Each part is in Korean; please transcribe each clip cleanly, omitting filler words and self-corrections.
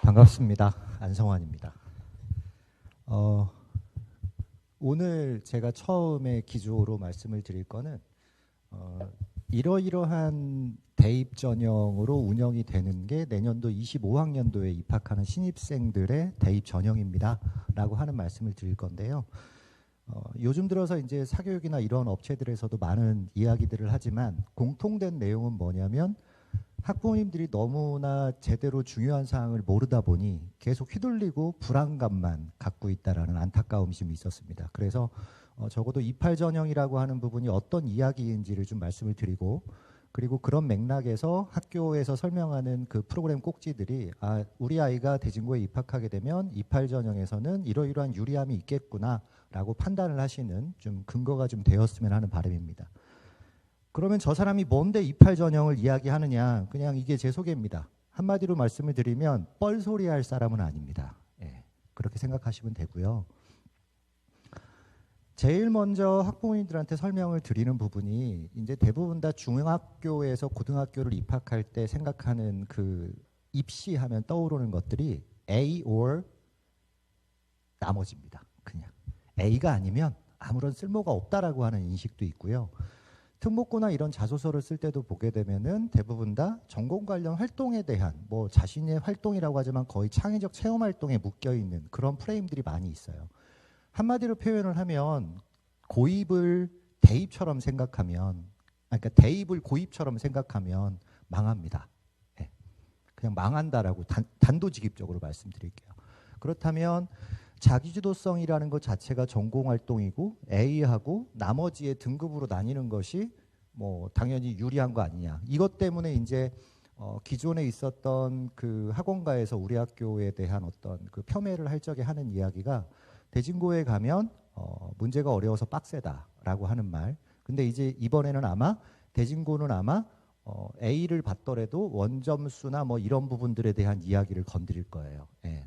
반갑습니다. 안성환입니다. 오늘 제가 처음에 기조로 말씀을 드릴 거는 이러이러한 대입 전형으로 운영이 되는 게 내년도 25학년도에 입학하는 신입생들의 대입 전형입니다. 라고 하는 말씀을 드릴 건데요. 요즘 들어서 이제 사교육이나 이런 업체들에서도 많은 이야기들을 하지만 공통된 내용은 뭐냐면 학부모님들이 너무나 제대로 중요한 사항을 모르다 보니 계속 휘둘리고 불안감만 갖고 있다라는 안타까움이 좀 있었습니다. 그래서 적어도 28 전형이라고 하는 부분이 어떤 이야기인지를 좀 말씀을 드리고, 그리고 그런 맥락에서 학교에서 설명하는 그 프로그램 꼭지들이 우리 아이가 대진고에 입학하게 되면 28 전형에서는 이러이러한 유리함이 있겠구나 라고 판단을 하시는 좀 근거가 좀 되었으면 하는 바람입니다. 그러면 저 사람이 뭔데 28 전형을 이야기하느냐, 그냥 이게 제 소개입니다. 한마디로 말씀을 드리면 뻘소리 할 사람은 아닙니다. 그렇게 생각하시면 되고요. 제일 먼저 학부모님들한테 설명을 드리는 부분이 이제 대부분 다 중학교에서 고등학교를 입학할 때 생각하는 그 입시하면 떠오르는 것들이 A or 나머지입니다. 그냥 A가 아니면 아무런 쓸모가 없다라고 하는 인식도 있고요. 특목고나 이런 자소서를 쓸 때도 보게 되면은 대부분 다 전공 관련 활동에 대한 뭐 자신의 활동이라고 하지만 거의 창의적 체험 활동에 묶여 있는 그런 프레임들이 많이 있어요. 한마디로 표현을 하면 고입을 대입처럼 생각하면, 그러니까 대입을 고입처럼 생각하면 망합니다. 그냥 망한다라고 단도직입적으로 말씀드릴게요. 그렇다면 자기주도성이라는 것 자체가 전공활동이고 A하고 나머지의 등급으로 나뉘는 것이 뭐 당연히 유리한 거 아니냐. 이것 때문에 이제 기존에 있었던 그 학원가에서 우리 학교에 대한 어떤 그 폄훼를 할 적에 하는 이야기가 대진고에 가면 문제가 어려워서 빡세다라고 하는 말. 근데 이제 이번에는 아마 대진고는 아마 A를 받더라도 원점수나 뭐 이런 부분들에 대한 이야기를 건드릴 거예요.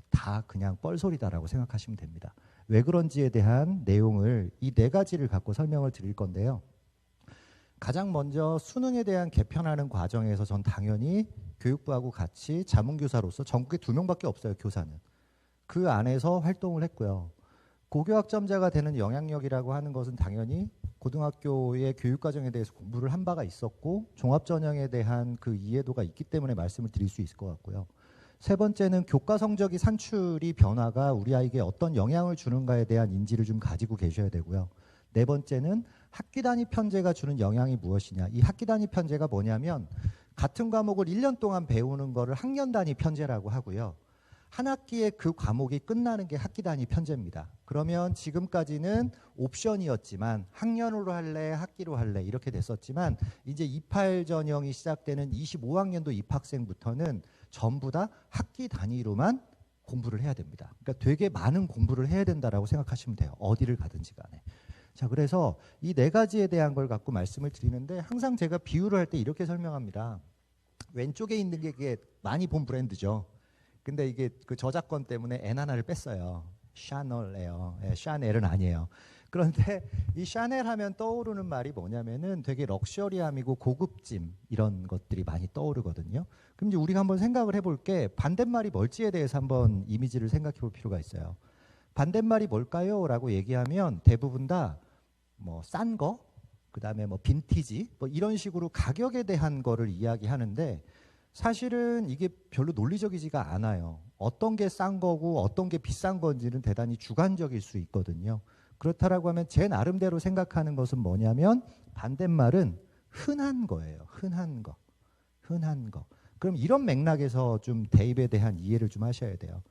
다 그냥 뻘소리다라고 생각하시면 됩니다. 왜 그런지에 대한 내용을 이 네 가지를 갖고 설명을 드릴 건데요. 가장 먼저 수능에 대한 개편하는 과정에서 전 당연히 교육부하고 같이 자문교사로서 전국에 2명밖에 없어요. 교사는. 그 안에서 활동을 했고요. 고교학점자가 되는 영향력이라고 하는 것은 당연히 고등학교의 교육과정에 대해서 공부를 한 바가 있었고 종합전형에 대한 그 이해도가 있기 때문에 말씀을 드릴 수 있을 것 같고요. 세 번째는 교과 성적이 산출이 변화가 우리 아이에게 어떤 영향을 주는가에 대한 인지를 좀 가지고 계셔야 되고요. 네 번째는 학기 단위 편제가 주는 영향이 무엇이냐. 이 학기 단위 편제가 뭐냐면 같은 과목을 1년 동안 배우는 거를 학년 단위 편제라고 하고요. 한 학기에 그 과목이 끝나는 게 학기 단위 편제입니다. 그러면 지금까지는 옵션이었지만 학년으로 할래, 학기로 할래 이렇게 됐었지만 이제 28 전형이 시작되는 25학년도 입학생부터는 전부 다 학기 단위로만 공부를 해야 됩니다. 그러니까 되게 많은 공부를 해야 된다라고 생각하시면 돼요. 어디를 가든지 간에. 자, 그래서 이 네 가지에 대한 걸 갖고 말씀을 드리는데 항상 제가 비유를 할 때 이렇게 설명합니다. 왼쪽에 있는 게 이게 많이 본 브랜드죠. 근데 이게 그 저작권 때문에 N 하나를 뺐어요. 샤넬이에요. 샤넬은 아니에요. 그런데 이 샤넬 하면 떠오르는 말이 뭐냐면은 되게 럭셔리함이고 고급짐 이런 것들이 많이 떠오르거든요. 그럼 이제 우리가 한번 생각을 해볼게 반대말이 뭘지에 대해서 한번 이미지를 생각해 볼 필요가 있어요. 반대말이 뭘까요? 라고 얘기하면 대부분 다 뭐 싼 거, 그 다음에 뭐 빈티지 뭐 이런 식으로 가격에 대한 거를 이야기하는데 사실은 이게 별로 논리적이지가 않아요. 어떤 게 싼 거고 어떤 게 비싼 건지는 대단히 주관적일 수 있거든요. 그렇다라고 하면 제 나름대로 생각하는 것은 뭐냐면 반대말은 흔한 거예요. 흔한 거. 흔한 거. 그럼 이런 맥락에서 좀 대입에 대한 이해를 좀 하셔야 돼요.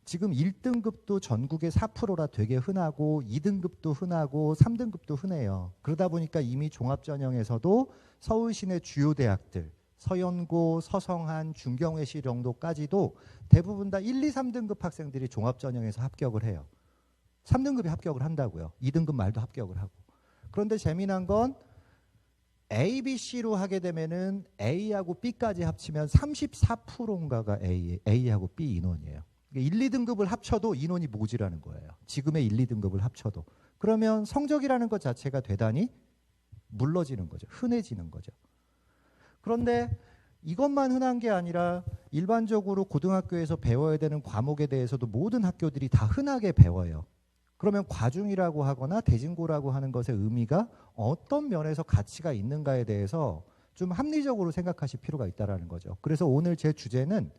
지금 1등급도 전국에 4%라 되게 흔하고 2등급도 흔하고 3등급도 흔해요. 그러다 보니까 이미 종합전형에서도 서울 시내 주요 대학들 서연고, 서성한, 중경외시 정도까지도 대부분 다 1, 2, 3등급 학생들이 종합전형에서 합격을 해요. 3등급이 합격을 한다고요. 2등급 말도 합격을 하고. 그런데 재미난 건 A, B, C로 하게 되면은 A하고 B까지 합치면 34%인가가 A하고 B 인원이에요. 1, 2등급을 합쳐도 인원이 모자라는 거예요. 지금의 1, 2등급을 합쳐도. 그러면 성적이라는 것 자체가 대단히 물러지는 거죠. 흔해지는 거죠. 그런데 이것만 흔한 게 아니라 일반적으로 고등학교에서 배워야 되는 과목에 대해서도 모든 학교들이 다 흔하게 배워요. 그러면 과중이라고 하거나 대진고라고 하는 것의 의미가 어떤 면에서 가치가 있는가에 대해서 좀 합리적으로 생각하실 필요가 있다는 거죠. 그래서 오늘 제 주제는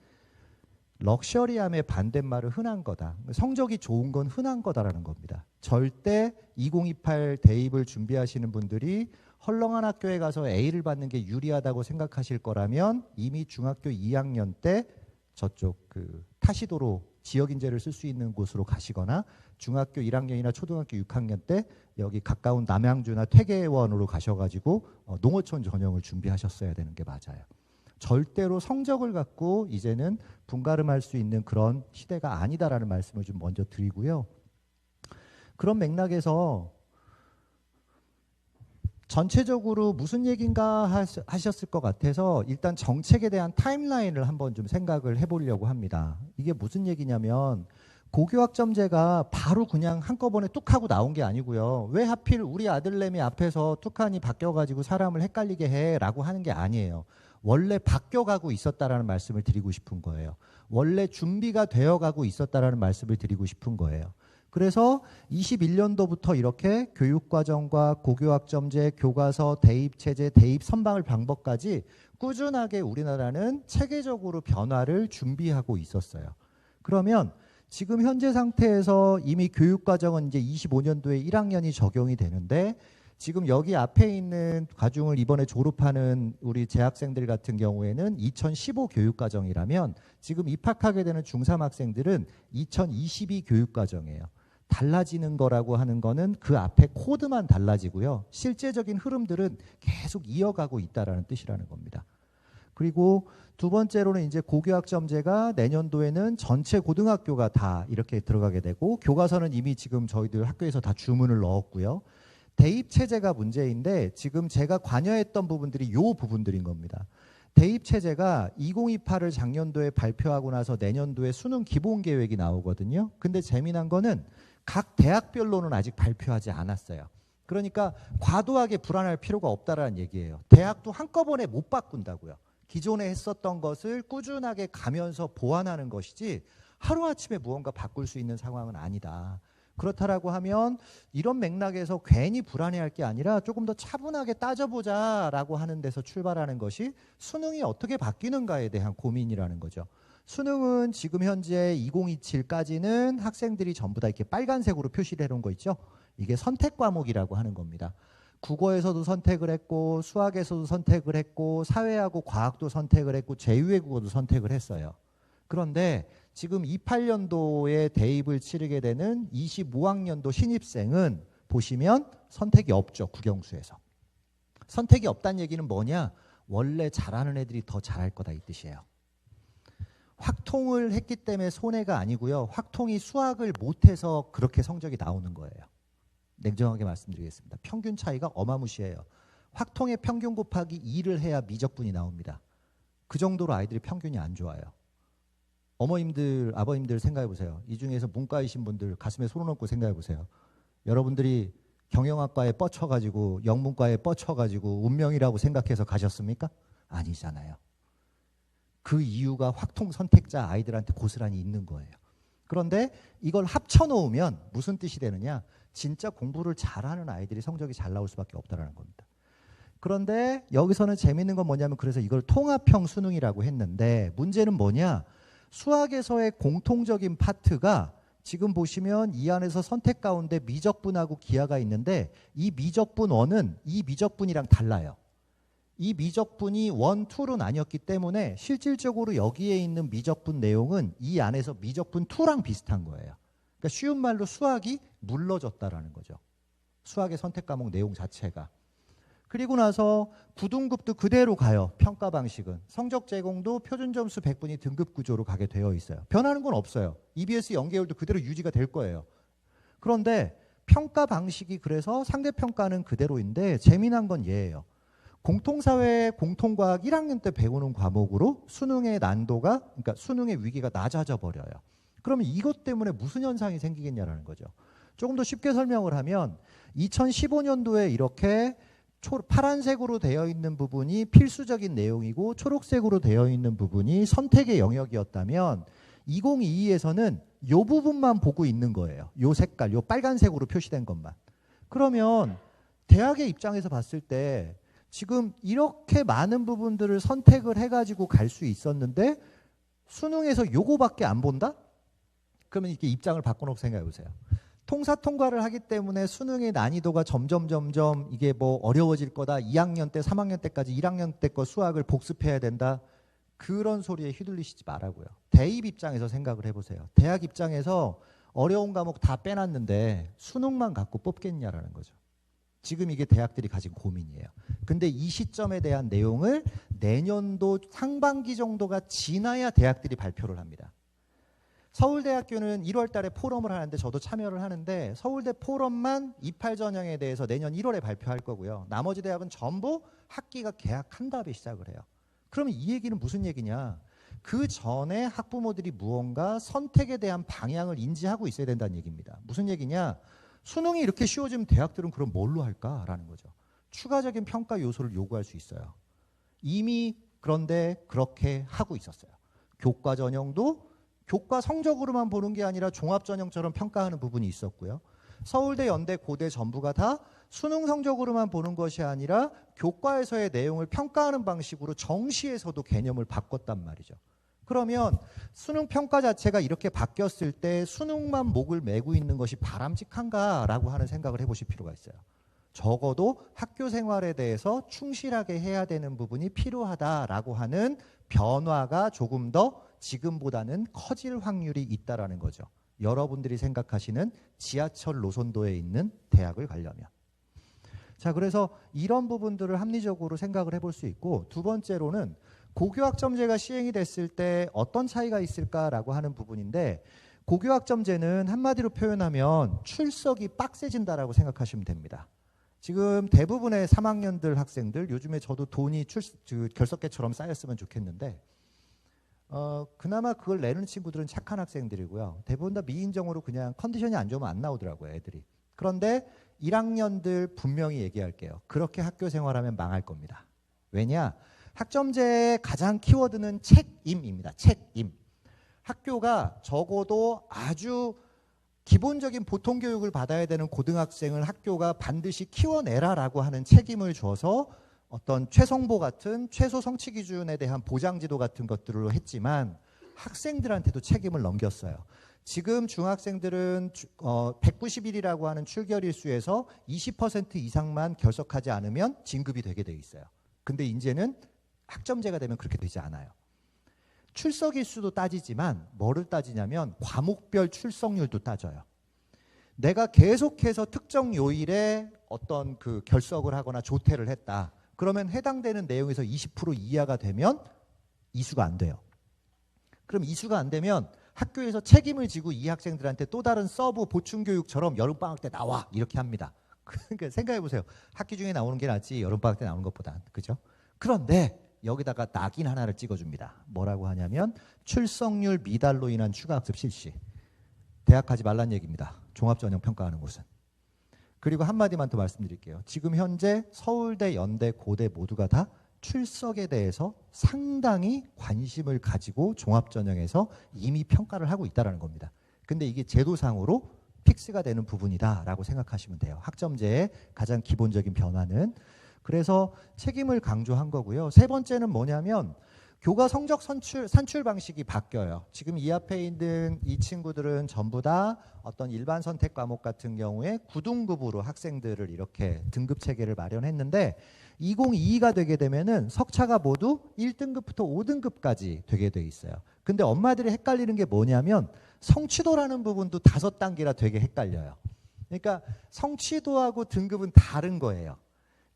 럭셔리함의 반대말은 흔한 거다. 성적이 좋은 건 흔한 거다라는 겁니다. 절대 2028 대입을 준비하시는 분들이 헐렁한 학교에 가서 A를 받는 게 유리하다고 생각하실 거라면 이미 중학교 2학년 때 저쪽 그 타시도로 지역 인재를 쓸 수 있는 곳으로 가시거나 중학교 1학년이나 초등학교 6학년 때 여기 가까운 남양주나 퇴계원으로 가셔가지고 농어촌 전형을 준비하셨어야 되는 게 맞아요. 절대로 성적을 갖고 이제는 분가름할 수 있는 그런 시대가 아니다라는 말씀을 좀 먼저 드리고요. 그런 맥락에서 전체적으로 무슨 얘기인가 하셨을 것 같아서 일단 정책에 대한 타임라인을 한번 좀 생각을 해보려고 합니다. 이게 무슨 얘기냐면 고교학점제가 바로 그냥 한꺼번에 뚝 하고 나온 게 아니고요. 왜 하필 우리 아들내미 앞에서 뚝하니 바뀌어가지고 사람을 헷갈리게 해라고 하는 게 아니에요. 원래 바뀌어가고 있었다라는 말씀을 드리고 싶은 거예요. 원래 준비가 되어가고 있었다라는 말씀을 드리고 싶은 거예요. 그래서 21년도부터 이렇게 교육과정과 고교학점제, 교과서, 대입체제, 대입 선발 방법까지 꾸준하게 우리나라는 체계적으로 변화를 준비하고 있었어요. 그러면 지금 현재 상태에서 이미 교육과정은 이제 25년도에 1학년이 적용이 되는데 지금 여기 앞에 있는 과중을 이번에 졸업하는 우리 재학생들 같은 경우에는 2015 교육과정이라면 지금 입학하게 되는 중3 학생들은 2022 교육과정이에요. 달라지는 거라고 하는 거는 그 앞에 코드만 달라지고요. 실제적인 흐름들은 계속 이어가고 있다라는 뜻이라는 겁니다. 그리고 두 번째로는 이제 고교학점제가 내년도에는 전체 고등학교가 다 이렇게 들어가게 되고 교과서는 이미 지금 저희들 학교에서 다 주문을 넣었고요. 대입 체제가 문제인데 지금 제가 관여했던 부분들이 요 부분들인 겁니다. 대입 체제가 2028을 작년도에 발표하고 나서 내년도에 수능 기본 계획이 나오거든요. 근데 재미난 거는 각 대학별로는 아직 발표하지 않았어요. 그러니까 과도하게 불안할 필요가 없다라는 얘기예요. 대학도 한꺼번에 못 바꾼다고요. 기존에 했었던 것을 꾸준하게 가면서 보완하는 것이지 하루아침에 무언가 바꿀 수 있는 상황은 아니다. 그렇다라고 하면 이런 맥락에서 괜히 불안해할 게 아니라 조금 더 차분하게 따져보자라고 하는 데서 출발하는 것이 수능이 어떻게 바뀌는가에 대한 고민이라는 거죠. 수능은 지금 현재 2027까지는 학생들이 전부 다 이렇게 빨간색으로 표시를 해놓은 거 있죠. 이게 선택 과목이라고 하는 겁니다. 국어에서도 선택을 했고 수학에서도 선택을 했고 사회하고 과학도 선택을 했고 제2외국어도 선택을 했어요. 그런데 지금 28년도에 대입을 치르게 되는 25학년도 신입생은 보시면 선택이 없죠. 국영수에서. 선택이 없다는 얘기는 뭐냐? 원래 잘하는 애들이 더 잘할 거다 이 뜻이에요. 확통을 했기 때문에 손해가 아니고요. 확통이 수학을 못해서 그렇게 성적이 나오는 거예요. 냉정하게 말씀드리겠습니다. 평균 차이가 어마무시해요. 확통의 평균 곱하기 2를 해야 미적분이 나옵니다. 그 정도로 아이들이 평균이 안 좋아요. 어머님들, 아버님들 생각해 보세요. 이 중에서 문과이신 분들 가슴에 손을 얹고 생각해 보세요. 여러분들이 경영학과에 뻗쳐가지고 영문과에 뻗쳐가지고 운명이라고 생각해서 가셨습니까? 아니잖아요. 그 이유가 확통 선택자 아이들한테 고스란히 있는 거예요. 그런데 이걸 합쳐놓으면 무슨 뜻이 되느냐? 진짜 공부를 잘하는 아이들이 성적이 잘 나올 수밖에 없다는 겁니다. 그런데 여기서는 재밌는 건 뭐냐면 그래서 이걸 통합형 수능이라고 했는데 문제는 뭐냐? 수학에서의 공통적인 파트가 지금 보시면 이 안에서 선택 가운데 미적분하고 기하가 있는데 이 미적분1은 이 미적분이랑 달라요. 이 미적분이 1, 2로 나뉘었기 때문에 실질적으로 여기에 있는 미적분 내용은 이 안에서 미적분 2랑 비슷한 거예요. 그러니까 쉬운 말로 수학이 물러졌다라는 거죠. 수학의 선택 과목 내용 자체가. 그리고 나서 9등급도 그대로 가요. 평가 방식은. 성적 제공도 표준 점수 100분이 등급 구조로 가게 되어 있어요. 변하는 건 없어요. EBS 연계율도 그대로 유지가 될 거예요. 그런데 평가 방식이 그래서 상대평가는 그대로인데 재미난 건 얘예요. 공통사회, 공통과학 1학년 때 배우는 과목으로 수능의 난도가, 그러니까 수능의 위기가 낮아져 버려요. 그러면 이것 때문에 무슨 현상이 생기겠냐라는 거죠. 조금 더 쉽게 설명을 하면 2015년도에 이렇게 파란색으로 되어 있는 부분이 필수적인 내용이고 초록색으로 되어 있는 부분이 선택의 영역이었다면 2022에서는 이 부분만 보고 있는 거예요. 이 색깔, 이 빨간색으로 표시된 것만. 그러면 대학의 입장에서 봤을 때 지금 이렇게 많은 부분들을 선택을 해가지고 갈 수 있었는데 수능에서 요거밖에 안 본다? 그러면 이렇게 입장을 바꿔놓고 생각해 보세요. 통사 통과를 하기 때문에 수능의 난이도가 점점 이게 뭐 어려워질 거다. 2학년 때, 3학년 때까지 1학년 때 거 수학을 복습해야 된다. 그런 소리에 휘둘리시지 말라고요. 대입 입장에서 생각을 해보세요. 대학 입장에서 어려운 과목 다 빼놨는데 수능만 갖고 뽑겠냐라는 거죠. 지금 이게 대학들이 가진 고민이에요. 근데 이 시점에 대한 내용을 내년도 상반기 정도가 지나야 대학들이 발표를 합니다. 서울대학교는 1월 달에 포럼을 하는데 저도 참여를 하는데 서울대 포럼만 28 전형에 대해서 내년 1월에 발표할 거고요. 나머지 대학은 전부 학기가 개학한 다음에 시작을 해요. 그러면 이 얘기는 무슨 얘기냐? 그 전에 학부모들이 무언가 선택에 대한 방향을 인지하고 있어야 된다는 얘기입니다. 무슨 얘기냐? 수능이 이렇게 쉬워지면 대학들은 그럼 뭘로 할까라는 거죠. 추가적인 평가 요소를 요구할 수 있어요. 이미 그런데 그렇게 하고 있었어요. 교과 전형도 교과 성적으로만 보는 게 아니라 종합 전형처럼 평가하는 부분이 있었고요. 서울대, 연대, 고대 전부가 다 수능 성적으로만 보는 것이 아니라 교과에서의 내용을 평가하는 방식으로 정시에서도 개념을 바꿨단 말이죠. 그러면 수능 평가 자체가 이렇게 바뀌었을 때 수능만 목을 메고 있는 것이 바람직한가라고 하는 생각을 해보실 필요가 있어요. 적어도 학교 생활에 대해서 충실하게 해야 되는 부분이 필요하다라고 하는 변화가 조금 더 지금보다는 커질 확률이 있다라는 거죠. 여러분들이 생각하시는 지하철 노선도에 있는 대학을 가려면. 자, 그래서 이런 부분들을 합리적으로 생각을 해볼 수 있고, 두 번째로는 고교학점제가 시행이 됐을 때 어떤 차이가 있을까라고 하는 부분인데, 고교학점제는 한마디로 표현하면 출석이 빡세진다라고 생각하시면 됩니다. 지금 대부분의 3학년들 학생들, 요즘에 저도 돈이 결석계처럼 쌓였으면 좋겠는데 그나마 그걸 내는 친구들은 착한 학생들이고요. 대부분 다 미인정으로 그냥 컨디션이 안 좋으면 안 나오더라고요, 애들이. 그런데 1학년들 분명히 얘기할게요. 그렇게 학교 생활하면 망할 겁니다. 왜냐? 학점제의 가장 키워드는 책임입니다. 책임. 학교가 적어도 아주 기본적인 보통 교육을 받아야 되는 고등학생을 학교가 반드시 키워내라라고 하는 책임을 줘서 어떤 최성보 같은 최소 성취 기준에 대한 보장지도 같은 것들로 했지만 학생들한테도 책임을 넘겼어요. 지금 중학생들은 190일이라고 하는 출결일수에서 20% 이상만 결석하지 않으면 진급이 되게 돼 있어요. 근데 이제는 학점제가 되면 그렇게 되지 않아요. 출석일수도 따지지만 뭐를 따지냐면 과목별 출석률도 따져요. 내가 계속해서 특정 요일에 어떤 그 결석을 하거나 조퇴를 했다. 그러면 해당되는 내용에서 20% 이하가 되면 이수가 안 돼요. 그럼 이수가 안 되면 학교에서 책임을 지고 이 학생들한테 또 다른 서브 보충교육처럼 여름방학 때 나와 이렇게 합니다. 그러니까 생각해 보세요. 학기 중에 나오는 게 낫지 여름방학 때 나오는 것보다. 그죠? 그런데 여기다가 낙인 하나를 찍어줍니다. 뭐라고 하냐면 출석률 미달로 인한 추가학습 실시. 대학 가지 말란 얘기입니다. 종합전형 평가하는 곳은. 그리고 한마디만 더 말씀드릴게요. 지금 현재 서울대, 연대, 고대 모두가 다 출석에 대해서 상당히 관심을 가지고 종합전형에서 이미 평가를 하고 있다는 겁니다. 근데 이게 제도상으로 픽스가 되는 부분이다라고 생각하시면 돼요. 학점제의 가장 기본적인 변화는. 그래서 책임을 강조한 거고요. 세 번째는 뭐냐면 교과 성적 산출 방식이 바뀌어요. 지금 이 앞에 있는 이 친구들은 전부 다 어떤 일반 선택 과목 같은 경우에 9등급으로 학생들을 이렇게 등급 체계를 마련했는데 2022가 되게 되면은 석차가 모두 1등급부터 5등급까지 되게 돼 있어요. 근데 엄마들이 헷갈리는 게 뭐냐면 성취도라는 부분도 5단계라 되게 헷갈려요. 그러니까 성취도하고 등급은 다른 거예요.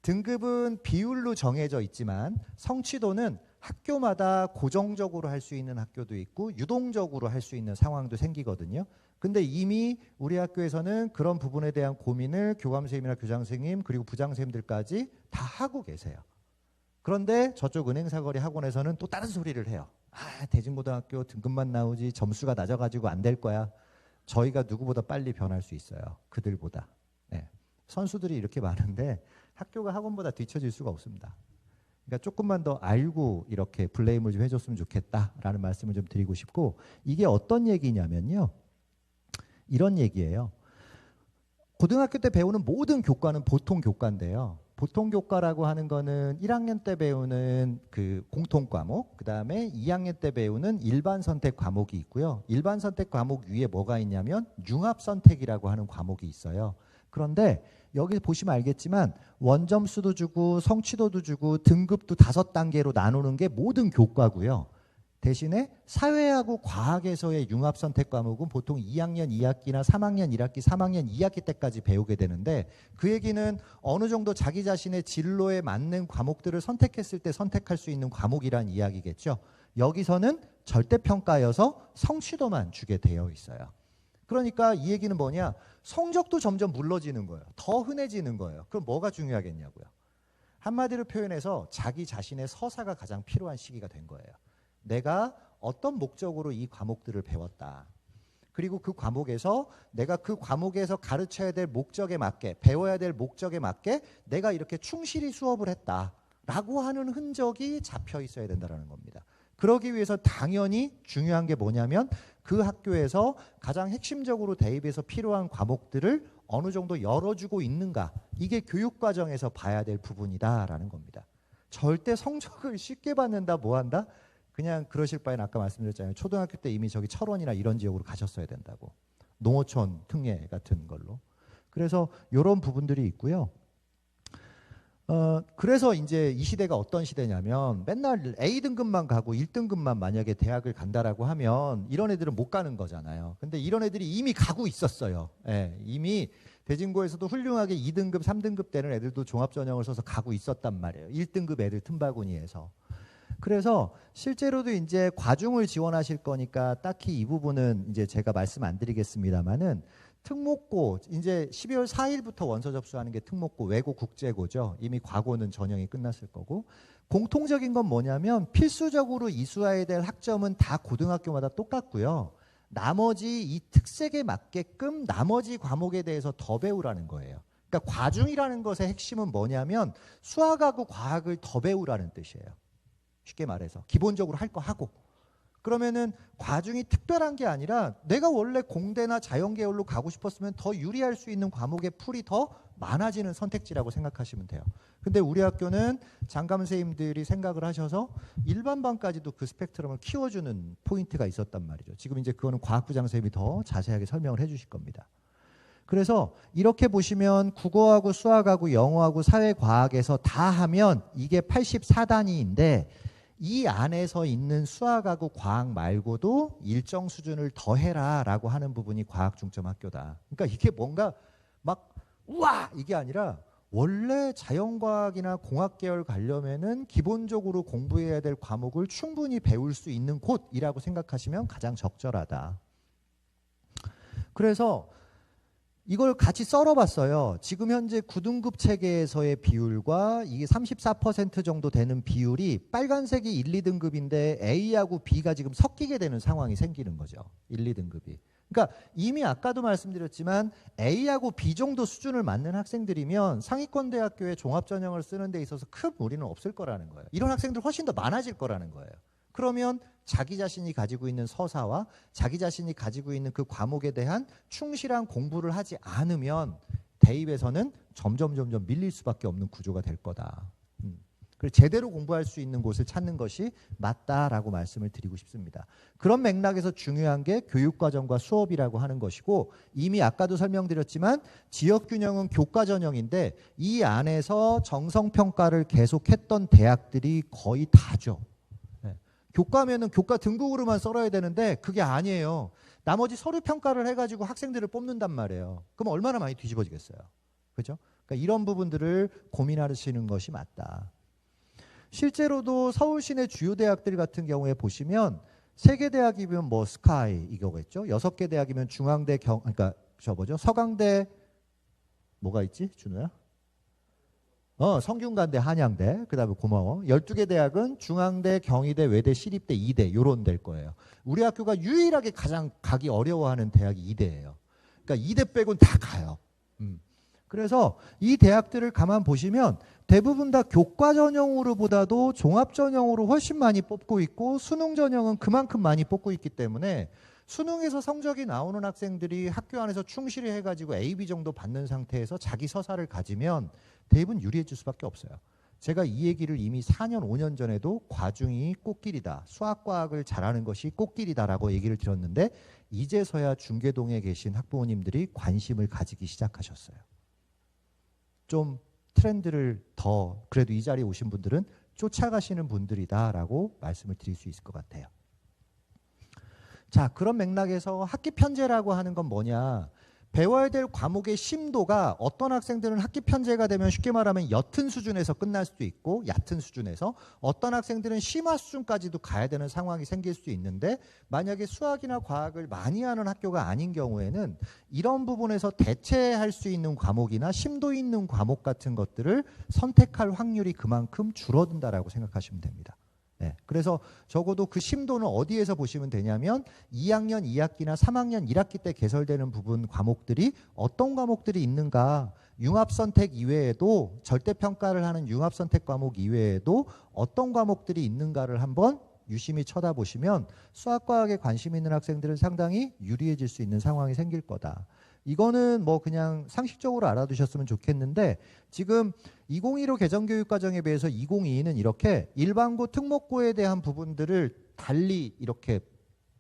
등급은 비율로 정해져 있지만 성취도는 학교마다 고정적으로 할 수 있는 학교도 있고 유동적으로 할 수 있는 상황도 생기거든요. 근데 이미 우리 학교에서는 그런 부분에 대한 고민을 교감선생님이나 교장선생님 그리고 부장선생님들까지 다 하고 계세요. 그런데 저쪽 은행사거리 학원에서는 또 다른 소리를 해요. 아, 대진고등학교 등급만 나오지 점수가 낮아가지고 안 될 거야. 저희가 누구보다 빨리 변할 수 있어요. 그들보다. 네. 선수들이 이렇게 많은데 학교가 학원보다 뒤처질 수가 없습니다. 그러니까 조금만 더 알고 이렇게 블레임을 좀 해줬으면 좋겠다라는 말씀을 좀 드리고 싶고, 이게 어떤 얘기냐면요. 이런 얘기예요. 고등학교 때 배우는 모든 교과는 보통 교과인데요. 보통 교과라고 하는 거는 1학년 때 배우는 그 공통 과목, 그 다음에 2학년 때 배우는 일반 선택 과목이 있고요. 일반 선택 과목 위에 뭐가 있냐면 융합 선택이라고 하는 과목이 있어요. 그런데 여기 보시면 알겠지만 원점수도 주고 성취도도 주고 등급도 5단계로 나누는 게 모든 교과고요. 대신에 사회하고 과학에서의 융합 선택 과목은 보통 2학년 2학기나 3학년 1학기, 3학년 2학기 때까지 배우게 되는데, 그 얘기는 어느 정도 자기 자신의 진로에 맞는 과목들을 선택했을 때 선택할 수 있는 과목이란 이야기겠죠. 여기서는 절대평가여서 성취도만 주게 되어 있어요. 그러니까 이 얘기는 뭐냐? 성적도 점점 물러지는 거예요. 더 흔해지는 거예요. 그럼 뭐가 중요하겠냐고요. 한마디로 표현해서 자기 자신의 서사가 가장 필요한 시기가 된 거예요. 내가 어떤 목적으로 이 과목들을 배웠다. 그리고 그 과목에서 내가 그 과목에서 가르쳐야 될 목적에 맞게, 배워야 될 목적에 맞게 내가 이렇게 충실히 수업을 했다라고 하는 흔적이 잡혀 있어야 된다는 겁니다. 그러기 위해서 당연히 중요한 게 뭐냐면 그 학교에서 가장 핵심적으로 대입해서 필요한 과목들을 어느 정도 열어주고 있는가. 이게 교육과정에서 봐야 될 부분이다라는 겁니다. 절대 성적을 쉽게 받는다, 뭐 한다? 그냥 그러실 바에는 아까 말씀드렸잖아요. 초등학교 때 이미 저기 철원이나 이런 지역으로 가셨어야 된다고. 농어촌 특례 같은 걸로. 그래서 이런 부분들이 있고요. 그래서 이제 이 시대가 어떤 시대냐면 맨날 A등급만 가고 1등급만 만약에 대학을 간다라고 하면 이런 애들은 못 가는 거잖아요. 근데 이런 애들이 이미 가고 있었어요. 예, 이미 대진고에서도 훌륭하게 2등급, 3등급 되는 애들도 종합전형을 써서 가고 있었단 말이에요. 1등급 애들 틈바구니에서. 그래서 실제로도 이제 과중을 지원하실 거니까 딱히 이 부분은 이제 제가 말씀 안 드리겠습니다만은, 특목고 이제 12월 4일부터 원서 접수하는 게 특목고, 외고 국제고죠. 이미 과고는 전형이 끝났을 거고, 공통적인 건 뭐냐면 필수적으로 이수해야 될 학점은 다 고등학교마다 똑같고요. 나머지 이 특색에 맞게끔 나머지 과목에 대해서 더 배우라는 거예요. 그러니까 과중이라는 것의 핵심은 뭐냐면 수학하고 과학을 더 배우라는 뜻이에요. 쉽게 말해서 기본적으로 할 거 하고, 그러면은 과중이 특별한 게 아니라 내가 원래 공대나 자연계열로 가고 싶었으면 더 유리할 수 있는 과목의 풀이 더 많아지는 선택지라고 생각하시면 돼요. 근데 우리 학교는 장감 선생님들이 생각을 하셔서 일반반까지도 그 스펙트럼을 키워주는 포인트가 있었단 말이죠. 지금 이제 그거는 과학부장 선생님이 더 자세하게 설명을 해주실 겁니다. 그래서 이렇게 보시면 국어하고 수학하고 영어하고 사회과학에서 다 하면 이게 84단위인데 이 안에서 있는 수학하고 과학 말고도 일정 수준을 더 해라 라고 하는 부분이 과학중점학교다. 그러니까 이게 뭔가 막 우와 이게 아니라 원래 자연과학이나 공학계열 가려면은 기본적으로 공부해야 될 과목을 충분히 배울 수 있는 곳이라고 생각하시면 가장 적절하다. 그래서 이걸 같이 썰어봤어요. 지금 현재 9등급 체계에서의 비율과 이게 34% 정도 되는 비율이 빨간색이 1, 2등급인데 A하고 B가 지금 섞이게 되는 상황이 생기는 거죠. 1, 2등급이. 그러니까 이미 아까도 말씀드렸지만 A하고 B 정도 수준을 맞는 학생들이면 상위권 대학교의 종합전형을 쓰는 데 있어서 큰 무리는 없을 거라는 거예요. 이런 학생들 훨씬 더 많아질 거라는 거예요. 그러면 자기 자신이 가지고 있는 서사와 자기 자신이 가지고 있는 그 과목에 대한 충실한 공부를 하지 않으면 대입에서는 점점 밀릴 수밖에 없는 구조가 될 거다. 그래서 제대로 공부할 수 있는 곳을 찾는 것이 맞다라고 말씀을 드리고 싶습니다. 그런 맥락에서 중요한 게 교육과정과 수업이라고 하는 것이고, 이미 아까도 설명드렸지만 지역균형은 교과전형인데 이 안에서 정성평가를 계속했던 대학들이 거의 다죠. 교과면은 교과 등급으로만 썰어야 되는데 그게 아니에요. 나머지 서류 평가를 해가지고 학생들을 뽑는단 말이에요. 그럼 얼마나 많이 뒤집어지겠어요. 그죠? 그러니까 이런 부분들을 고민하시는 것이 맞다. 실제로도 서울 시내 주요 대학들 같은 경우에 보시면 3개 대학이면 뭐 스카이 이거겠죠. 6개 대학이면 중앙대 그러니까 서강대 뭐가 있지? 준호야? 성균관대, 한양대, 그 다음에 고마워. 12개 대학은 중앙대, 경희대, 외대, 시립대, 이대 요런 될 거예요. 우리 학교가 유일하게 가장 가기 어려워하는 대학이 이대예요. 그러니까 이대 빼고는 다 가요. 그래서 이 대학들을 가만 보시면 대부분 다 교과 전형으로보다도 종합 전형으로 훨씬 많이 뽑고 있고 수능 전형은 그만큼 많이 뽑고 있기 때문에 수능에서 성적이 나오는 학생들이 학교 안에서 충실히 해가지고 A, B 정도 받는 상태에서 자기 서사를 가지면 대부분 유리해질 수밖에 없어요. 제가 이 얘기를 이미 4년, 5년 전에도 과중이 꽃길이다. 수학과학을 잘하는 것이 꽃길이다라고 얘기를 드렸는데 이제서야 중계동에 계신 학부모님들이 관심을 가지기 시작하셨어요. 좀 트렌드를 더 그래도 이 자리에 오신 분들은 쫓아가시는 분들이다라고 말씀을 드릴 수 있을 것 같아요. 자, 그런 맥락에서 학기 편제라고 하는 건 뭐냐? 배워야 될 과목의 심도가 어떤 학생들은 학기 편제가 되면 쉽게 말하면 옅은 수준에서 끝날 수도 있고 얕은 수준에서 어떤 학생들은 심화 수준까지도 가야 되는 상황이 생길 수도 있는데 만약에 수학이나 과학을 많이 하는 학교가 아닌 경우에는 이런 부분에서 대체할 수 있는 과목이나 심도 있는 과목 같은 것들을 선택할 확률이 그만큼 줄어든다라고 생각하시면 됩니다. 네, 그래서 적어도 그 심도는 어디에서 보시면 되냐면 2학년 2학기나 3학년 1학기 때 개설되는 부분 과목들이 어떤 과목들이 있는가, 융합선택 이외에도 절대평가를 하는 융합선택 과목 이외에도 어떤 과목들이 있는가를 한번 유심히 쳐다보시면 수학과학에 관심 있는 학생들은 상당히 유리해질 수 있는 상황이 생길 거다. 이거는 뭐 그냥 상식적으로 알아두셨으면 좋겠는데 지금 2015 개정교육과정에 비해서 2022는 이렇게 일반고 특목고에 대한 부분들을 달리 이렇게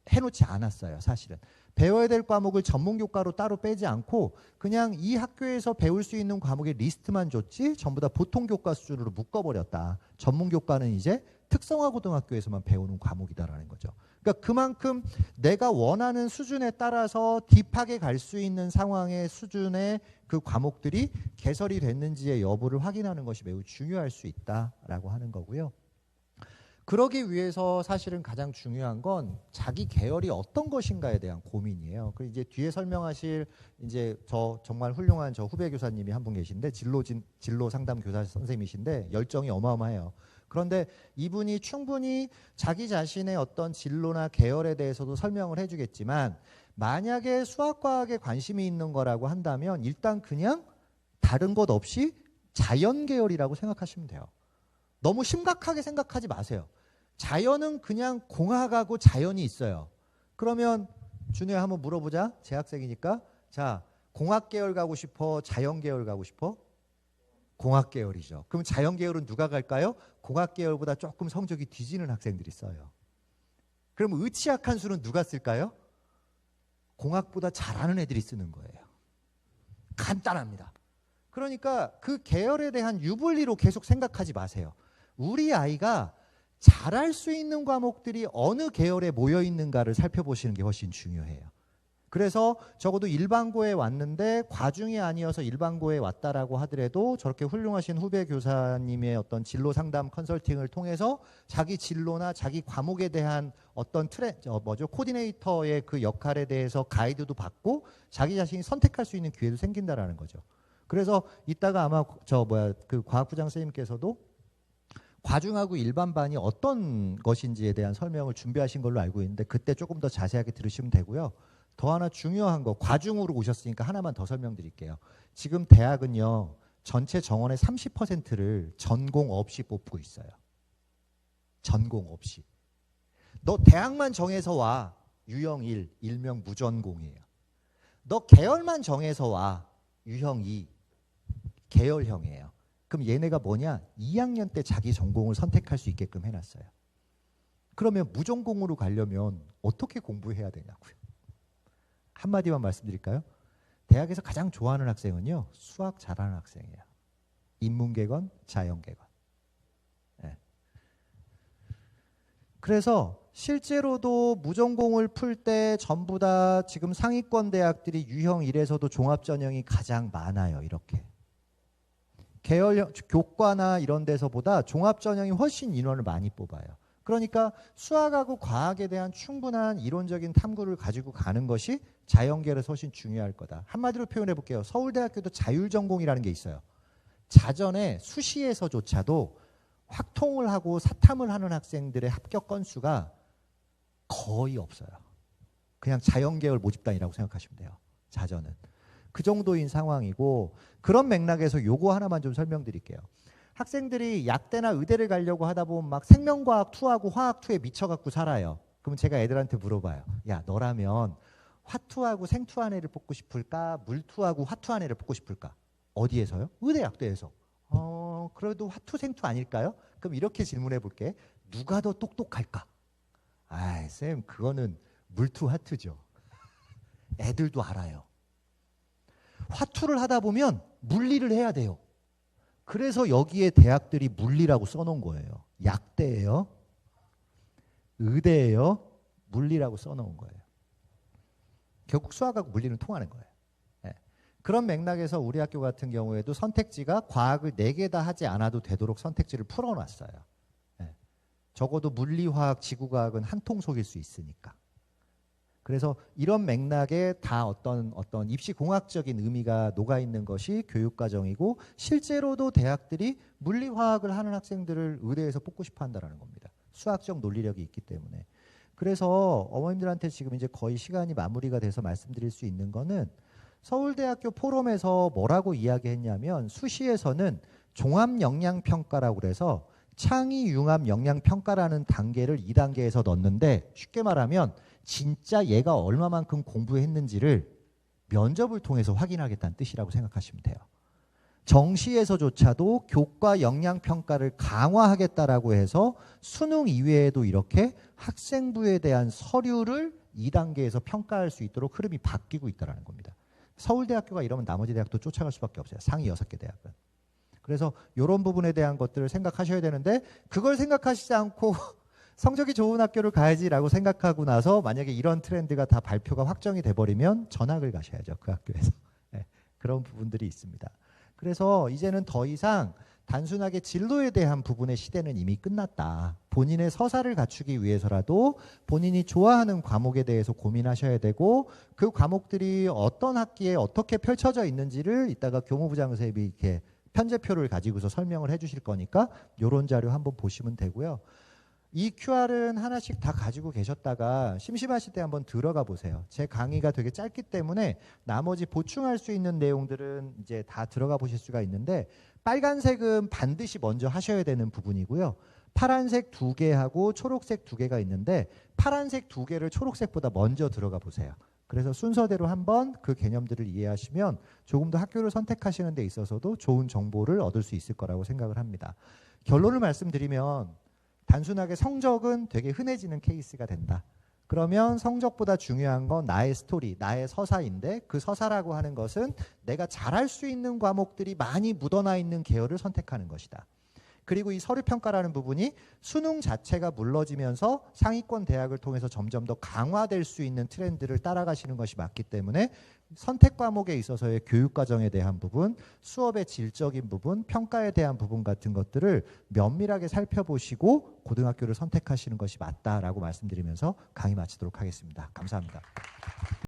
해놓지 않았어요. 사실은 배워야 될 과목을 전문교과로 따로 빼지 않고 그냥 이 학교에서 배울 수 있는 과목의 리스트만 줬지 전부 다 보통교과 수준으로 묶어버렸다. 전문교과는 이제 특성화고등학교에서만 배우는 과목이다라는 거죠. 그러니까 그만큼 내가 원하는 수준에 따라서 딥하게 갈 수 있는 상황의 수준의 그 과목들이 개설이 됐는지의 여부를 확인하는 것이 매우 중요할 수 있다라고 하는 거고요. 그러기 위해서 사실은 가장 중요한 건 자기 계열이 어떤 것인가에 대한 고민이에요. 그 이제 뒤에 설명하실 이제 저 정말 훌륭한 저 후배 교사님이 한 분 계신데 진로 상담 교사 선생님이신데 열정이 어마어마해요. 그런데 이분이 충분히 자기 자신의 어떤 진로나 계열에 대해서도 설명을 해주겠지만 만약에 수학과학에 관심이 있는 거라고 한다면 일단 그냥 다른 것 없이 자연 계열이라고 생각하시면 돼요. 너무 심각하게 생각하지 마세요. 자연은 그냥 공학하고 자연이 있어요. 그러면 준우야 한번 물어보자. 재학생이니까. 자, 공학 계열 가고 싶어? 자연 계열 가고 싶어? 공학 계열이죠. 그럼 자연 계열은 누가 갈까요? 공학 계열보다 조금 성적이 뒤지는 학생들이 써요. 그럼 의치학한 수는 누가 쓸까요? 공학보다 잘하는 애들이 쓰는 거예요. 간단합니다. 그러니까 그 계열에 대한 유불리로 계속 생각하지 마세요. 우리 아이가 잘할 수 있는 과목들이 어느 계열에 모여 있는가를 살펴보시는 게 훨씬 중요해요. 그래서 적어도 일반고에 왔는데 과중이 아니어서 일반고에 왔다라고 하더라도 저렇게 훌륭하신 후배 교사님의 어떤 진로 상담 컨설팅을 통해서 자기 진로나 자기 과목에 대한 어떤 코디네이터의 그 역할에 대해서 가이드도 받고 자기 자신이 선택할 수 있는 기회도 생긴다라는 거죠. 그래서 이따가 아마 그 과학부장 선생님께서도 과중하고 일반반이 어떤 것인지에 대한 설명을 준비하신 걸로 알고 있는데 그때 조금 더 자세하게 들으시면 되고요. 더 하나 중요한 거, 과중으로 오셨으니까 하나만 더 설명드릴게요. 지금 대학은요, 전체 정원의 30%를 전공 없이 뽑고 있어요. 전공 없이. 너 대학만 정해서 와. 유형 1, 일명 무전공이에요. 너 계열만 정해서 와. 유형 2, 계열형이에요. 그럼 얘네가 뭐냐? 2학년 때 자기 전공을 선택할 수 있게끔 해놨어요. 그러면 무전공으로 가려면 어떻게 공부해야 되냐고요. 한마디만 말씀드릴까요? 대학에서 가장 좋아하는 학생은요, 수학 잘하는 학생이에요. 인문계건, 자연계건. 네. 그래서 실제로도 무전공을 풀 때 전부 다 지금 상위권 대학들이 유형 1에서도 종합전형이 가장 많아요. 이렇게. 계열 교과나 이런 데서보다 종합전형이 훨씬 인원을 많이 뽑아요. 그러니까 수학하고 과학에 대한 충분한 이론적인 탐구를 가지고 가는 것이 자연계열에서 훨씬 중요할 거다. 한마디로 표현해 볼게요. 서울대학교도 자율전공이라는 게 있어요. 자전에 수시에서조차도 확통을 하고 사탐을 하는 학생들의 합격 건수가 거의 없어요. 그냥 자연계열 모집단이라고 생각하시면 돼요. 자전은. 그 정도인 상황이고, 그런 맥락에서 요거 하나만 좀 설명드릴게요. 학생들이 약대나 의대를 가려고 하다 보면 막 생명과학 2하고 화학 2에 미쳐갖고 살아요. 그럼 제가 애들한테 물어봐요. 야, 너라면 화2하고 생2한 애를 뽑고 싶을까? 물2하고 화2한 애를 뽑고 싶을까? 어디에서요? 의대 약대에서. 그래도 화2 생2 아닐까요? 그럼 이렇게 질문해 볼게. 누가 더 똑똑할까? 아이, 쌤, 그거는 물2 화2죠. 애들도 알아요. 화2를 하다 보면 물리를 해야 돼요. 그래서 여기에 대학들이 물리라고 써놓은 거예요. 약대예요. 의대예요. 물리라고 써놓은 거예요. 결국 수학하고 물리는 통하는 거예요. 네. 그런 맥락에서 우리 학교 같은 경우에도 선택지가 과학을 4개 다 하지 않아도 되도록 선택지를 풀어놨어요. 네. 적어도 물리, 화학, 지구과학은 한 통 속일 수 있으니까. 그래서 이런 맥락에 다 어떤 입시공학적인 의미가 녹아있는 것이 교육과정이고, 실제로도 대학들이 물리화학을 하는 학생들을 의대에서 뽑고 싶어 한다는 겁니다. 수학적 논리력이 있기 때문에. 그래서 어머님들한테 지금 이제 거의 시간이 마무리가 돼서 말씀드릴 수 있는 거는, 서울대학교 포럼에서 뭐라고 이야기했냐면, 수시에서는 종합영양평가라고 그래서 창의 융합 영양평가라는 단계를 2단계에서 넣는데, 쉽게 말하면 진짜 얘가 얼마만큼 공부했는지를 면접을 통해서 확인하겠다는 뜻이라고 생각하시면 돼요. 정시에서조차도 교과 영양평가를 강화하겠다라고 해서 수능 이외에도 이렇게 학생부에 대한 서류를 2단계에서 평가할 수 있도록 흐름이 바뀌고 있다는 겁니다. 서울대학교가 이러면 나머지 대학도 쫓아갈 수밖에 없어요. 상위 6개 대학은. 그래서 이런 부분에 대한 것들을 생각하셔야 되는데, 그걸 생각하시지 않고 성적이 좋은 학교를 가야지라고 생각하고 나서 만약에 이런 트렌드가 다 발표가 확정이 돼버리면 전학을 가셔야죠. 그 학교에서. 네, 그런 부분들이 있습니다. 그래서 이제는 더 이상 단순하게 진로에 대한 부분의 시대는 이미 끝났다. 본인의 서사를 갖추기 위해서라도 본인이 좋아하는 과목에 대해서 고민하셔야 되고, 그 과목들이 어떤 학기에 어떻게 펼쳐져 있는지를 이따가 교무부 장선생님이 이렇게 편제표를 가지고서 설명을 해주실 거니까 이런 자료 한번 보시면 되고요. 이 QR은 하나씩 다 가지고 계셨다가 심심하실 때 한번 들어가 보세요. 제 강의가 되게 짧기 때문에 나머지 보충할 수 있는 내용들은 이제 다 들어가 보실 수가 있는데, 빨간색은 반드시 먼저 하셔야 되는 부분이고요. 파란색 2개하고 초록색 2개가 있는데, 파란색 2개를 초록색보다 먼저 들어가 보세요. 그래서 순서대로 한번 그 개념들을 이해하시면 조금 더 학교를 선택하시는 데 있어서도 좋은 정보를 얻을 수 있을 거라고 생각을 합니다. 결론을 말씀드리면, 단순하게 성적은 되게 흔해지는 케이스가 된다. 그러면 성적보다 중요한 건 나의 스토리, 나의 서사인데, 그 서사라고 하는 것은 내가 잘할 수 있는 과목들이 많이 묻어나 있는 계열을 선택하는 것이다. 그리고 이 서류평가라는 부분이 수능 자체가 물러지면서 상위권 대학을 통해서 점점 더 강화될 수 있는 트렌드를 따라가시는 것이 맞기 때문에, 선택 과목에 있어서의 교육과정에 대한 부분, 수업의 질적인 부분, 평가에 대한 부분 같은 것들을 면밀하게 살펴보시고 고등학교를 선택하시는 것이 맞다라고 말씀드리면서 강의 마치도록 하겠습니다. 감사합니다.